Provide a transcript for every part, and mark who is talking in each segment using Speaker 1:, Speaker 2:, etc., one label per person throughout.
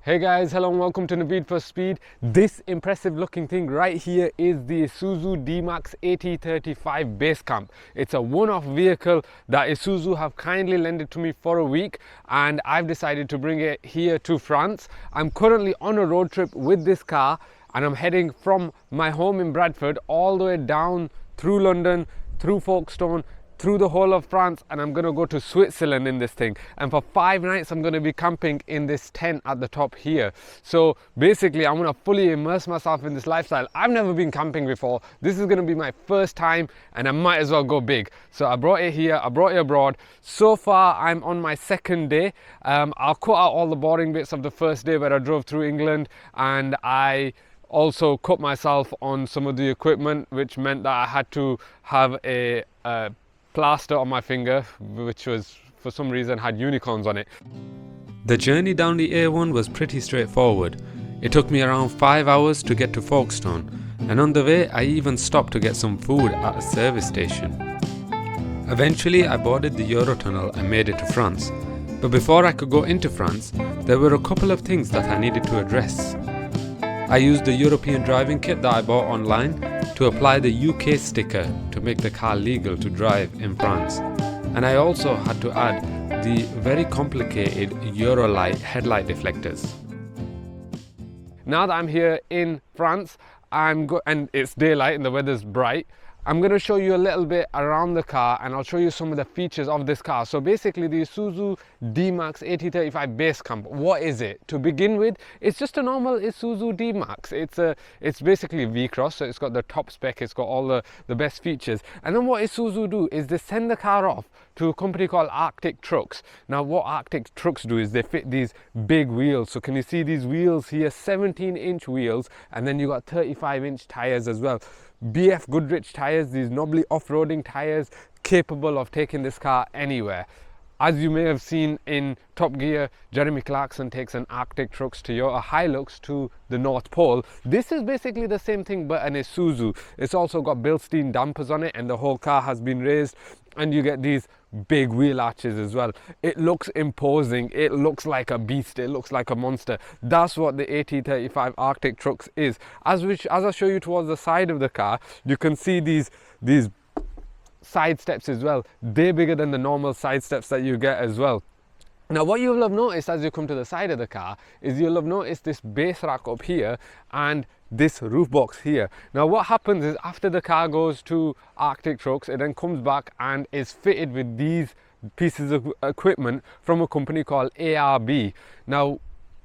Speaker 1: Hey guys, hello and welcome to Naveed for Speed. This impressive looking thing right here is the Isuzu D-Max AT35 Basecamp. It's a one-off vehicle that Isuzu have kindly lent to me for a week, and I've decided to bring it here to France. I'm currently on a road trip with this car and I'm heading from my home in Bradford all the way down through London, through Folkestone, through the whole of France, and I'm going to go to Switzerland in this thing. And for 5 nights I'm going to be camping in this tent at the top here. So basically I'm going to fully immerse myself in this lifestyle. I've never been camping before. This is going to be my first time and I might as well go big. So I brought it here, I brought it abroad. So far I'm on my second day. I'll cut out all the boring bits of the first day where I drove through England, and I also cut myself on some of the equipment, which meant that I had to have a plaster on my finger, which was for some reason had unicorns on it.
Speaker 2: The journey down the A1 was pretty straightforward. It took me around 5 hours to get to Folkestone, and on the way I even stopped to get some food at a service station. Eventually I boarded the Eurotunnel and made it to France, but before I could go into France there were a couple of things that I needed to address. I used the European driving kit that I bought online to apply the UK sticker to make the car legal to drive in France. And I also had to add the very complicated Eurolight headlight deflectors.
Speaker 1: Now that I'm here in France, and it's daylight and the weather's bright, I'm going to show you a little bit around the car and I'll show you some of the features of this car. So basically the Isuzu D-Max AT35 Basecamp, what is it? To begin with, it's just a normal Isuzu D-Max. It's basically V-Cross, so it's got the top spec, it's got all the best features. And then what Isuzu do is they send the car off to a company called Arctic Trucks. Now what Arctic Trucks do is they fit these big wheels. So can you see these wheels here, 17-inch wheels, and then you got 35-inch tires as well. BF Goodrich tyres, these knobbly off-roading tyres, capable of taking this car anywhere. As you may have seen in Top Gear, Jeremy Clarkson takes an Arctic Trucks Toyota Hilux to the North Pole. This is basically the same thing but an Isuzu. It's also got Bilstein dampers on it and the whole car has been raised, and you get these big wheel arches as well. It looks imposing, it looks like a beast, it looks like a monster. That's what the AT35 Arctic Trucks is. As I show you towards the side of the car, you can see these side steps as well. They're bigger than the normal side steps that you get as well. Now what you will have noticed as you come to the side of the car is you'll have noticed this base rack up here and this roof box here. Now what happens is after the car goes to Arctic Trucks, it then comes back and is fitted with these pieces of equipment from a company called ARB. Now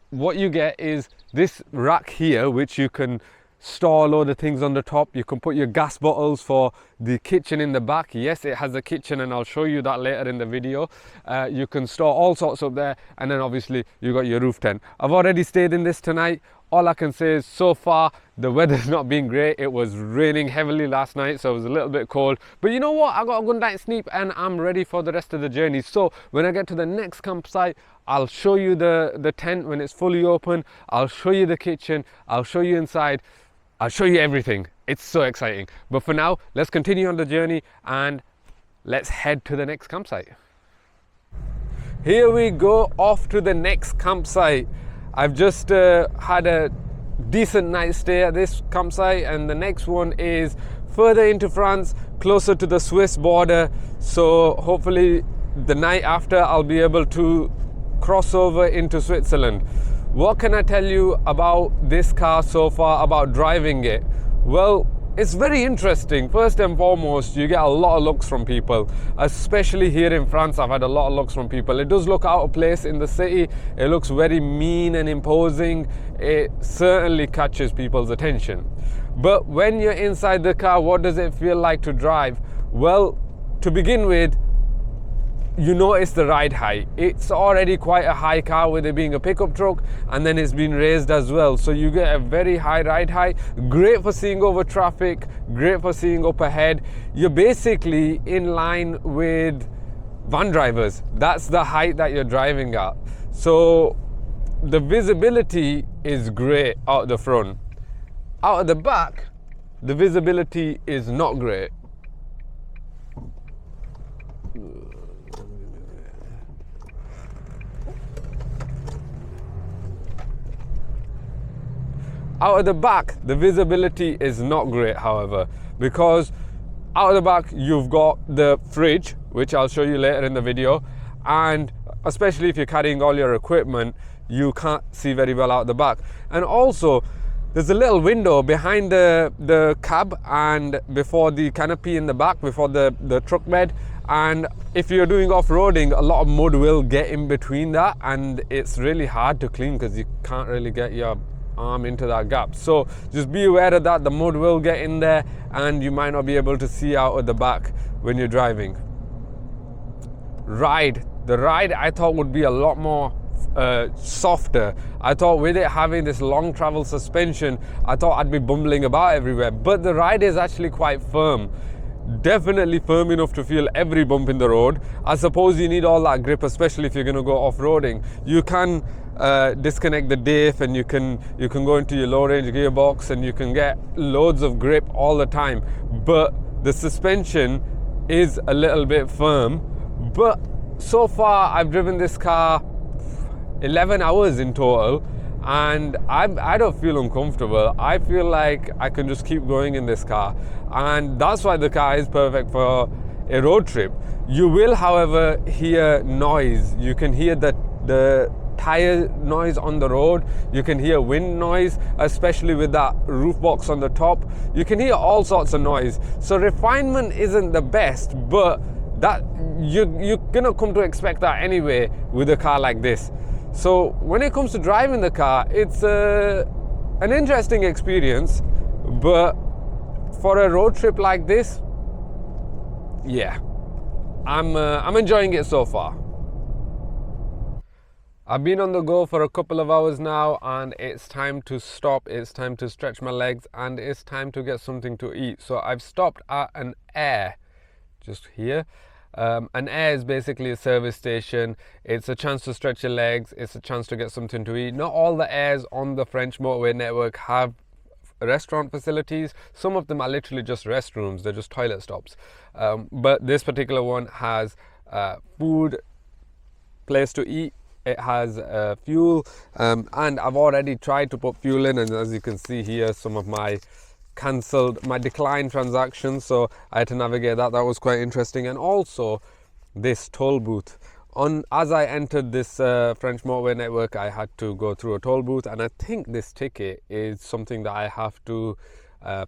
Speaker 1: what you get is this rack here, which you can store a load of things on the top. You can put your gas bottles for the kitchen in the back. Yes, it has a kitchen and I'll show you that later in the video. You can store all sorts up there, and then obviously you got your roof tent. I've already stayed in this tonight. All I can say is so far the weather's not been great. It was raining heavily last night, so it was a little bit cold, but you know what, I got a good night's sleep and I'm ready for the rest of the journey. So when I get to the next campsite, I'll show you the tent when it's fully open. I'll show you the kitchen, I'll show you inside, I'll show you everything. It's so exciting. But for now, let's continue on the journey and let's head to the next campsite. Here we go, off to the next campsite. I've just had a decent night's stay at this campsite, and the next one is further into France, closer to the Swiss border. So hopefully the night after I'll be able to cross over into Switzerland. What can I tell you about this car so far, about driving it? Well, it's very interesting. First and foremost, you get a lot of looks from people, especially here in France. I've had a lot of looks from people. It does look out of place in the city. It looks very mean and imposing. It certainly catches people's attention. But when you're inside the car, what does it feel like to drive? Well, to begin with, you notice the ride height. It's already quite a high car with it being a pickup truck, and then it's been raised as well, so you get a very high ride height. Great for seeing over traffic, great for seeing up ahead. You're basically in line with van drivers. That's the height that you're driving at. So the visibility is great out the front. Out of the back, the visibility is not great. Out of the back, the visibility is not great, however, because out of the back you've got the fridge, which I'll show you later in the video, and especially if you're carrying all your equipment, you can't see very well out the back. And also there's a little window behind the cab and before the canopy in the back, before the truck bed, and if you're doing off-roading, a lot of mud will get in between that, and it's really hard to clean because you can't really get your arm into that gap. So just be aware of that. The mud will get in there and you might not be able to see out of the back when you're driving. The ride I thought would be a lot more softer. I thought with it having this long travel suspension, I thought I'd be bumbling about everywhere, but the ride is actually quite firm. Definitely firm enough to feel every bump in the road. I suppose you need all that grip, especially if you're going to go off-roading. You can disconnect the diff and you can go into your low range gearbox and you can get loads of grip all the time, but the suspension is a little bit firm. But so far I've driven this car 11 hours in total and I don't feel uncomfortable. I feel like I can just keep going in this car, and that's why the car is perfect for a road trip. You will, however, hear noise. You can hear the tire noise on the road, you can hear wind noise, especially with that roof box on the top. You can hear all sorts of noise. So refinement isn't the best, but that you're gonna come to expect that anyway with a car like this. So when it comes to driving the car, it's an interesting experience, but for a road trip like this, yeah, I'm enjoying it so far. I've been on the go for a couple of hours now and it's time to stop, it's time to stretch my legs, and it's time to get something to eat. So I've stopped at an Air just here. An Air is basically a service station. It's a chance to stretch your legs, it's a chance to get something to eat. Not all the Airs on the French motorway network have restaurant facilities. Some of them are literally just restrooms, they're just toilet stops. But this particular one has food, place to eat, it has fuel, and I've already tried to put fuel in, and as you can see here, some of my declined transactions, so I had to navigate that. That was quite interesting. And also this toll booth. As I entered this French motorway network, I had to go through a toll booth, and I think this ticket is something that I have to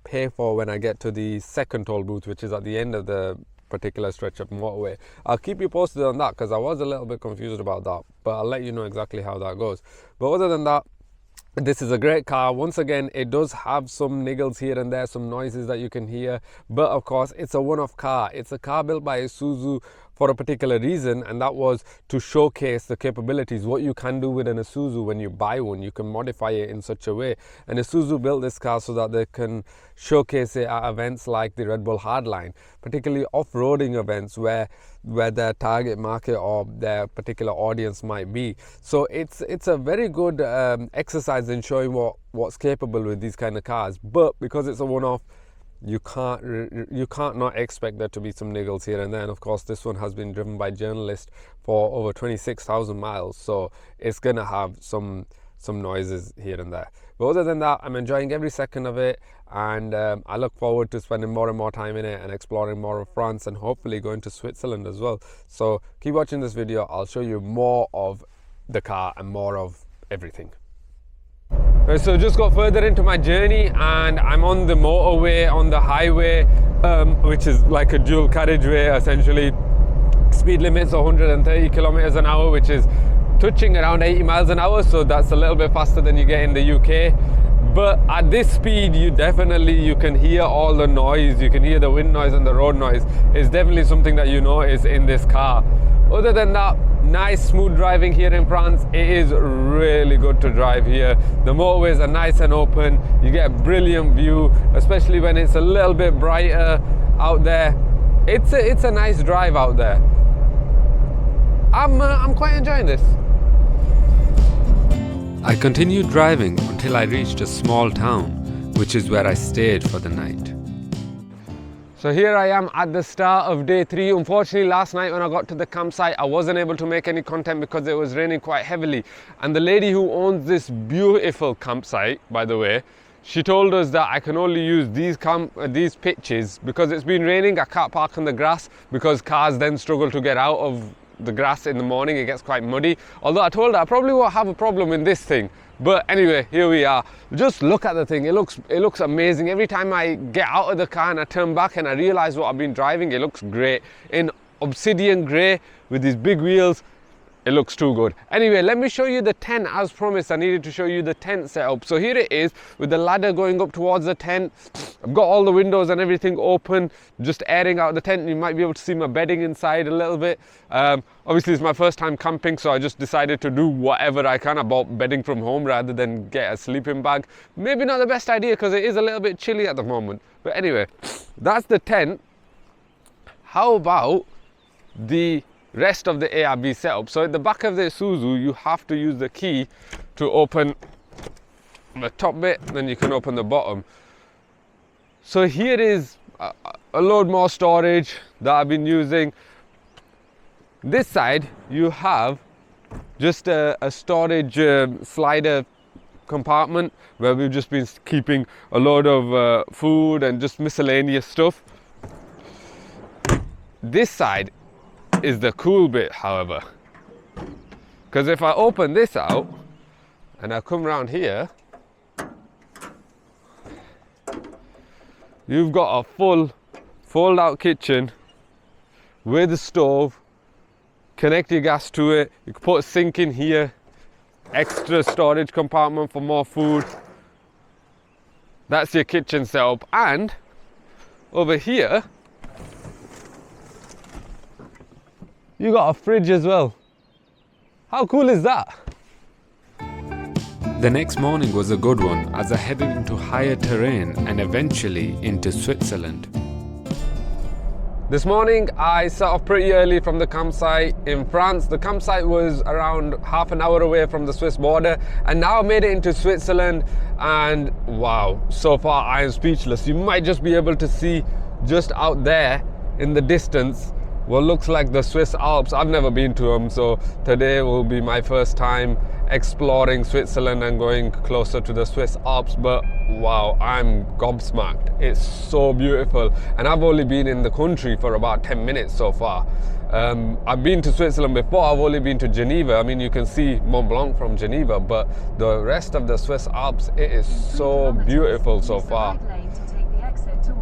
Speaker 1: pay for when I get to the second toll booth, which is at the end of the particular stretch of motorway. I'll keep you posted on that because I was a little bit confused about that, but I'll let you know exactly how that goes. But other than that, this is a great car. Once again, it does have some niggles here and there, some noises that you can hear, but of course it's a one-off car. It's a car built by Isuzu for a particular reason, and that was to showcase the capabilities, what you can do with an Isuzu when you buy one. You can modify it in such a way, and Isuzu built this car so that they can showcase it at events like the Red Bull Hardline, particularly off-roading events where their target market or their particular audience might be. So it's a very good exercise in showing what's capable with these kind of cars. But because it's a one-off, you can't not expect there to be some niggles here and there. And of course, this one has been driven by journalists for over 26,000 miles, so it's gonna have some noises here and there. But other than that, I'm enjoying every second of it, and I look forward to spending more and more time in it and exploring more of France, and hopefully going to Switzerland as well. So keep watching this video. I'll show you more of the car and more of everything. Right, so just got further into my journey and I'm on the motorway, on the highway, which is like a dual carriageway essentially. Speed limit's 130 kilometers an hour, which is touching around 80 miles an hour, so that's a little bit faster than you get in the UK. But at this speed, you can hear all the noise. You can hear the wind noise and the road noise. It's definitely something that you notice in this car. Other than that, nice smooth driving here in France. It is really good to drive here. The motorways are nice and open. You get a brilliant view, especially when it's a little bit brighter out there. It's a nice drive out there. I'm quite enjoying this.
Speaker 2: I continued driving until I reached a small town, which is where I stayed for the night.
Speaker 1: So here I am at the start of day 3. Unfortunately, last night when I got to the campsite, I wasn't able to make any content because it was raining quite heavily. And the lady who owns this beautiful campsite, by the way, she told us that I can only use these pitches because it's been raining. I can't park on the grass because cars then struggle to get out of the grass in the morning. It gets quite muddy. Although I told her I probably won't have a problem in this thing. But anyway, here we are. Just look at the thing. It looks amazing. Every time I get out of the car and I turn back and I realize what I've been driving, it looks great. In obsidian grey with these big wheels, it looks too good. Anyway, let me show you the tent. As promised, I needed to show you the tent setup. So here it is with the ladder going up towards the tent. I've got all the windows and everything open, just airing out the tent. You might be able to see my bedding inside a little bit. Obviously it's my first time camping, so I just decided to do whatever I can. I bought bedding from home rather than get a sleeping bag. Maybe not the best idea because it is a little bit chilly at the moment. But anyway, that's the tent. How about the rest of the ARB setup? So at the back of the Isuzu, you have to use the key to open the top bit, then you can open the bottom. So here is a load more storage that I've been using. This side you have just a storage slider compartment where we've just been keeping a load of food and just miscellaneous stuff. This side is the cool bit, however, because if I open this out and I come around here, you've got a full fold out kitchen with a stove. Connect your gas to it. You can put a sink in here, extra storage compartment for more food. That's your kitchen setup. And over here you got a fridge as well. How cool is that?
Speaker 2: The next morning was a good one as I headed into higher terrain and eventually into Switzerland.
Speaker 1: This morning I set off pretty early from the campsite in France. The campsite was around half an hour away from the Swiss border, and now I made it into Switzerland, and wow, so far I am speechless. You might just be able to see just out there in the distance what looks like the Swiss Alps. I've never been to them, so today will be my first time exploring Switzerland and going closer to the Swiss Alps. But wow, I'm gobsmacked. It's so beautiful, and I've only been in the country for about 10 minutes so far. I've been to Switzerland before. I've only been to Geneva. I mean, you can see Mont Blanc from Geneva, but the rest of the Swiss Alps, it is so beautiful so far.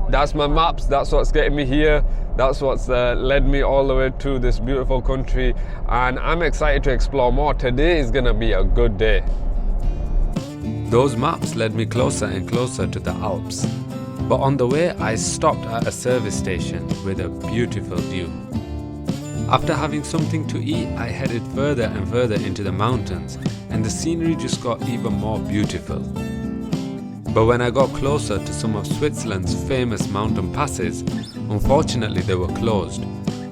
Speaker 1: That's my maps. That's what's getting me here. That's what's led me all the way to this beautiful country, and I'm excited to explore more. Today is gonna be a good day.
Speaker 2: Those maps led me closer and closer to the Alps, but on the way I stopped at a service station with a beautiful view. After having something to eat, I headed further and further into the mountains, and the scenery just got even more beautiful. But when I got closer to some of Switzerland's famous mountain passes, unfortunately they were closed,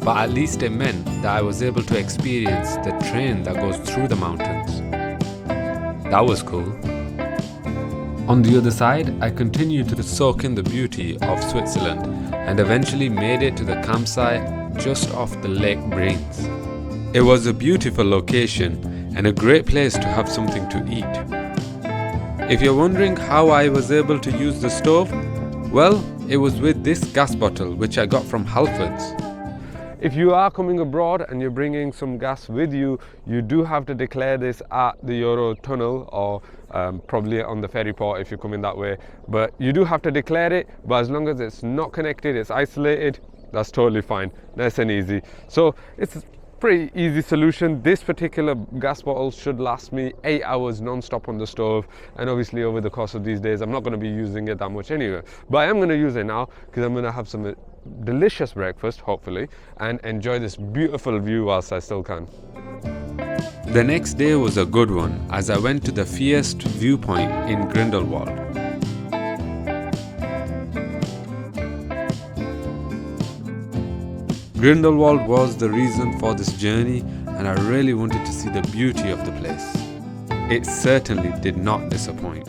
Speaker 2: but at least it meant that I was able to experience the train that goes through the mountains. That was cool. On the other side, I continued to soak in the beauty of Switzerland and eventually made it to the campsite just off the Lake Breens. It was a beautiful location and a great place to have something to eat. If you're wondering how I was able to use the stove, well, it was with this gas bottle which I got from Halfords.
Speaker 1: If you are coming abroad and you're bringing some gas with you, you do have to declare this at the Eurotunnel, or probably on the ferry port if you're coming that way. But you do have to declare it, but as long as it's not connected, it's isolated, that's totally fine, nice and easy. So it's a pretty easy solution. This particular gas bottle should last me 8 hours non-stop on the stove, and obviously over the course of these days I'm not going to be using it that much anyway, but I am going to use it now because I'm going to have some delicious breakfast hopefully and enjoy this beautiful view whilst I still can.
Speaker 2: The next day was a good one as I went to the Fiest viewpoint in Grindelwald. Grindelwald was the reason for this journey, and I really wanted to see the beauty of the place. It certainly did not disappoint.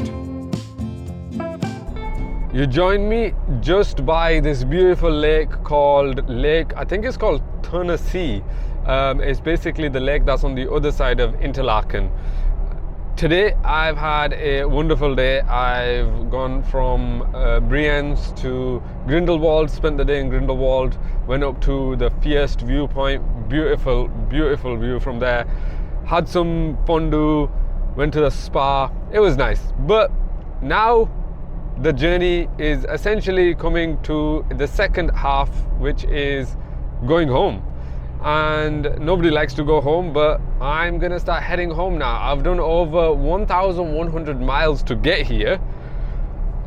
Speaker 1: You joined me just by this beautiful lake called I think it's called Tennessee. It's basically the lake that's on the other side of Interlaken. Today I've had a wonderful day. I've gone from Brienz to Grindelwald, spent the day in Grindelwald, went up to the Fiest viewpoint, beautiful view from there, had some fondue, went to the spa. It was nice, but now the journey is essentially coming to the second half, which is going home. And nobody likes to go home, but I'm gonna start heading home now. I've done over 1,100 miles to get here,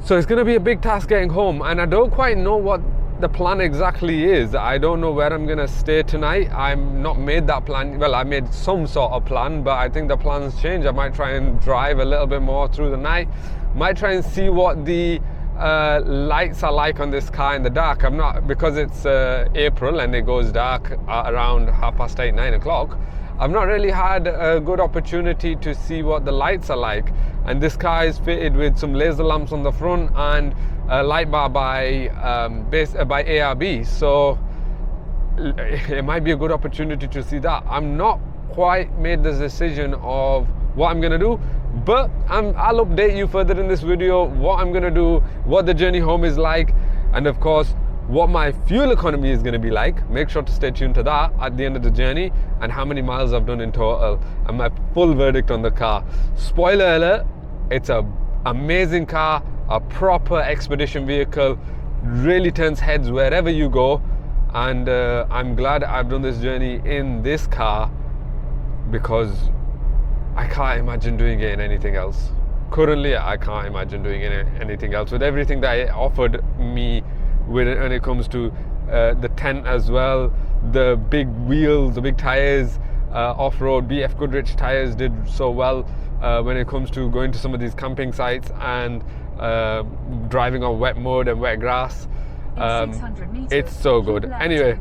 Speaker 1: so it's gonna be a big task getting home, and I don't quite know what the plan exactly is. I don't know where I'm gonna stay tonight. I'm not made that plan. Well, I made some sort of plan, but I think the plans change. I might try and drive a little bit more through the night, might try and see what the lights are like on this car in the dark. I'm not, because it's April and it goes dark around 8:30, 9 o'clock. I've not really had a good opportunity to see what the lights are like. And this car is fitted with some laser lamps on the front and a light bar by ARB. So it might be a good opportunity to see that. I'm not quite made the decision of what I'm gonna do, but I'll update you further in this video what I'm gonna do, what the journey home is like, and of course what my fuel economy is gonna be like. Make sure to stay tuned to that at the end of the journey, and how many miles I've done in total, and my full verdict on the car. Spoiler alert, it's an amazing car, a proper expedition vehicle, really turns heads wherever you go, and I'm glad I've done this journey in this car, because I can't imagine doing it in anything else. Currently, I can't imagine doing it in anything else. With everything that it offered me, when it comes to the tent as well, the big wheels, the big tyres, off-road, BF Goodrich tyres did so well when it comes to going to some of these camping sites and driving on wet mud and wet grass. It's so good. Anyway,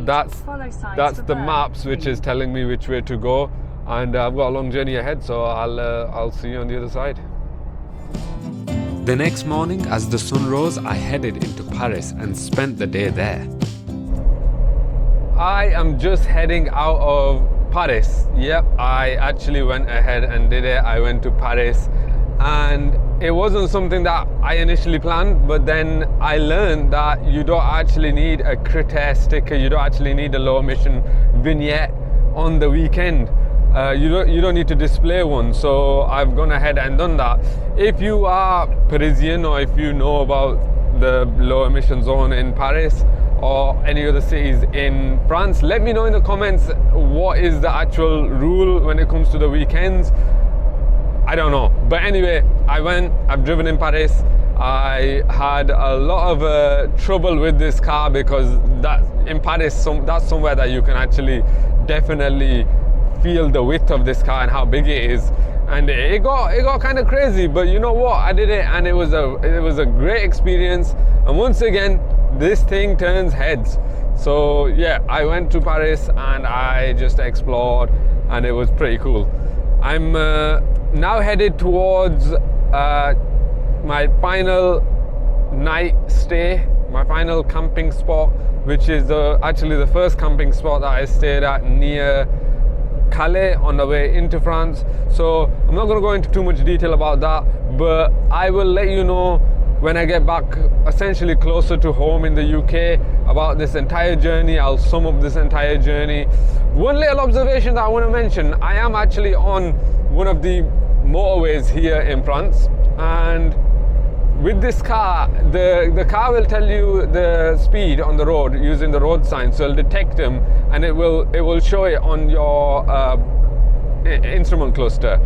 Speaker 1: that's the maps which is telling me which way to go. And I've got a long journey ahead, so I'll see you on the other side.
Speaker 2: The next morning, as the sun rose, I headed into Paris and spent the day there.
Speaker 1: I am just heading out of Paris. Yep, I actually went ahead and did it. I went to Paris, and it wasn't something that I initially planned, but then I learned that you don't actually need a critter sticker, you don't actually need a low emission vignette on the weekend. You don't need to display one, so I've gone ahead and done that. If you are Parisian, or if you know about the low emission zone in Paris or any other cities in France, let me know in the comments what is the actual rule when it comes to the weekends. I don't know, but anyway, I've driven in Paris. I had a lot of trouble with this car, because that in Paris, that's somewhere that you can actually definitely feel the width of this car and how big it is, and it got kind of crazy. But you know what, I did it, and it was a great experience. And once again, this thing turns heads. So yeah, I went to Paris and I just explored, and it was pretty cool. I'm now headed towards my final night stay, my final camping spot, which is actually the first camping spot that I stayed at near Calais on the way into France. So I'm not going to go into too much detail about that, but I will let you know when I get back, essentially closer to home in the UK, about this entire journey. I'll sum up this entire journey. One little observation that I want to mention: I am actually on one of the motorways here in France, and with this car, the car will tell you the speed on the road using the road sign, so it'll detect them, and it will show it on your instrument cluster.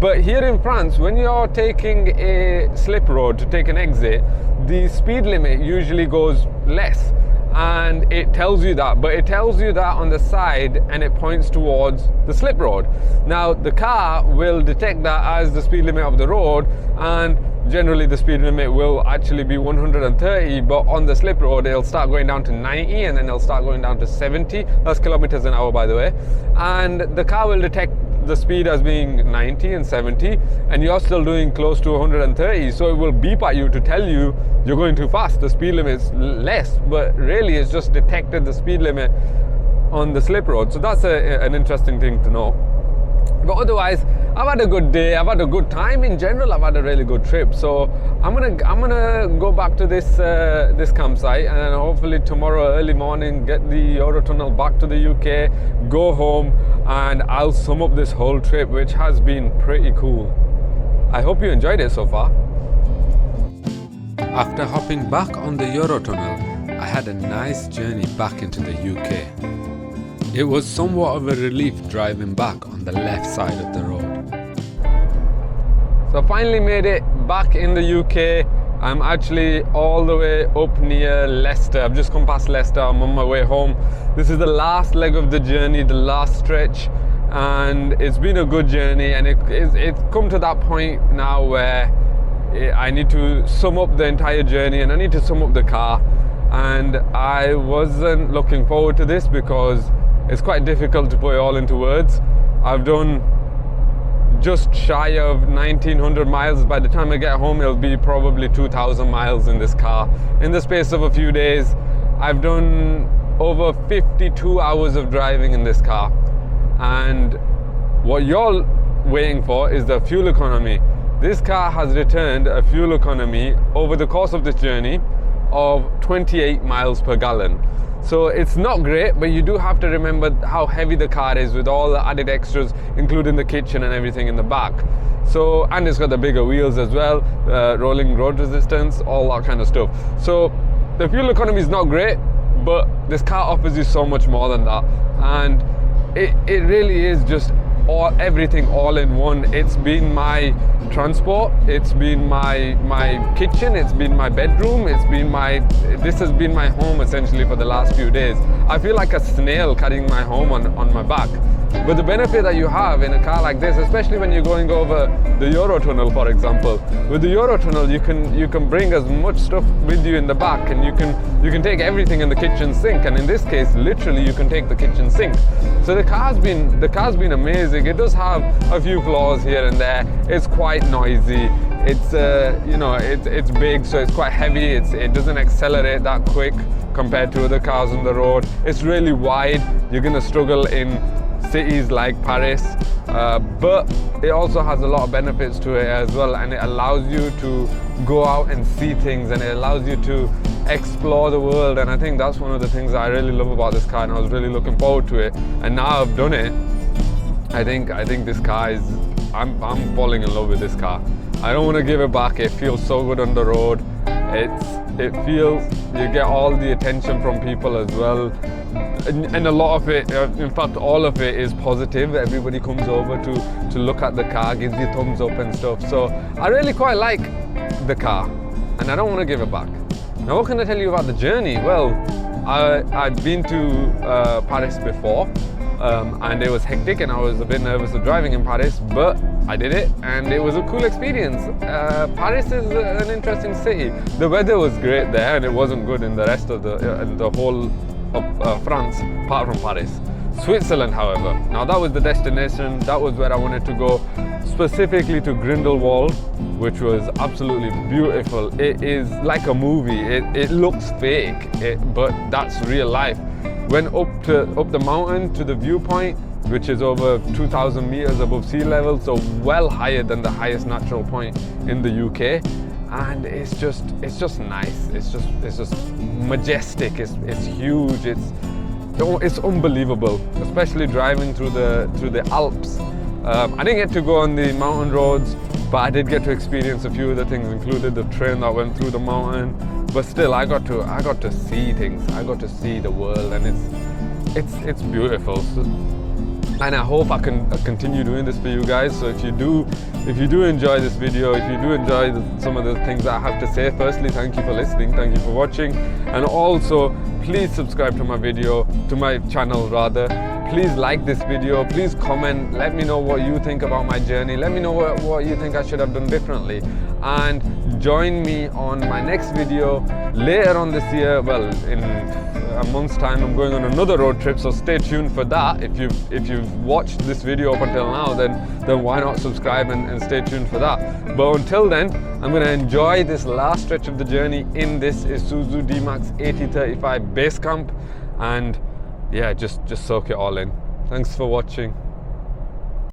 Speaker 1: But here in France, when you're taking a slip road to take an exit, the speed limit usually goes less, and it tells you that, but it tells you that on the side, and it points towards the slip road. Now the car will detect that as the speed limit of the road, and generally the speed limit will actually be 130, but on the slip road it'll start going down to 90, and then it'll start going down to 70. That's kilometers an hour, by the way. And the car will detect the speed as being 90 and 70, and you're still doing close to 130, so it will beep at you to tell you you're going too fast, the speed limit is less, but really it's just detected the speed limit on the slip road. So that's an interesting thing to know. But otherwise, I've had a good day. I've had a good time in general. I've had a really good trip. So I'm gonna go back to this this campsite, and then hopefully tomorrow early morning get the Eurotunnel back to the UK, go home, and I'll sum up this whole trip, which has been pretty cool. I hope you enjoyed it so far.
Speaker 2: After hopping back on the Eurotunnel, I had a nice journey back into the UK. It was somewhat of a relief driving back on the left side of the road.
Speaker 1: So I finally made it back in the UK. I'm actually all the way up near Leicester. I've just come past Leicester. I'm on my way home. This is the last leg of the journey, the last stretch, and it's been a good journey, and it's come to that point now where I need to sum up the entire journey, and I need to sum up the car. And I wasn't looking forward to this because it's quite difficult to put it all into words. I've done just shy of 1900 miles. By the time I get home, it'll be probably 2000 miles in this car. In the space of a few days, I've done over 52 hours of driving in this car. And what you're waiting for is the fuel economy. This car has returned a fuel economy over the course of this journey of 28 miles per gallon. So it's not great, but you do have to remember how heavy the car is with all the added extras, including the kitchen and everything in the back. So, and it's got the bigger wheels as well, rolling road resistance, all that kind of stuff. So the fuel economy is not great, but this car offers you so much more than that. And it really is just everything all in one. It's been my transport, it's been my kitchen, it's been my bedroom, this has been my home essentially for the last few days. I feel like a snail carrying my home on my back. But the benefit that you have in a car like this, especially when you're going over the Eurotunnel, for example, with the Eurotunnel you can bring as much stuff with you in the back, and you can take everything in the kitchen sink, and in this case literally you can take the kitchen sink. So the car's been amazing. It does have a few flaws here and there. It's quite noisy. It's it's big, so it's quite heavy. It doesn't accelerate that quick compared to other cars on the road. It's really wide. You're gonna struggle in cities like Paris, but it also has a lot of benefits to it as well, and it allows you to go out and see things, and it allows you to explore the world. And I think that's one of the things that I really love about this car, and I was really looking forward to it. And now I've done it, I think this car is, I'm falling in love with this car. I don't want to give it back. It feels so good on the road. It feels, you get all the attention from people as well, and a lot of it, in fact all of it, is positive. Everybody comes over to look at the car, gives you thumbs up and stuff. So I really quite like the car, and I don't want to give it back. Now what can I tell you about the journey? Well, I've been to Paris before, and it was hectic, and I was a bit nervous of driving in Paris, but I did it, and it was a cool experience. Paris is an interesting city. The weather was great there, and it wasn't good in the rest of the whole of France, apart from Paris. Switzerland, however, now that was the destination. That was where I wanted to go, specifically to Grindelwald, which was absolutely beautiful. It is like a movie. It looks fake, but that's real life. Went up the mountain to the viewpoint, which is over 2,000 meters above sea level, so well higher than the highest natural point in the UK. And it's just nice. It's just majestic. It's huge. It's unbelievable, especially driving through the Alps. I didn't get to go on the mountain roads, but I did get to experience a few of the things, included the train that went through the mountain. But still, I got to see things. I got to see the world, and it's beautiful. So, and I hope I can continue doing this for you guys. So if you do enjoy this video, if you do enjoy some of the things that I have to say, firstly, thank you for listening, thank you for watching, and also please subscribe to my channel rather. Please like this video, please comment, let me know what you think about my journey, let me know what you think I should have done differently, and join me on my next video later on this year. Well, in a month's time I'm going on another road trip, so stay tuned for that. If you've watched this video up until now, then why not subscribe and stay tuned for that. But until then, I'm going to enjoy this last stretch of the journey in this Isuzu D-Max AT35 Basecamp, and yeah, just soak it all in. Thanks for watching.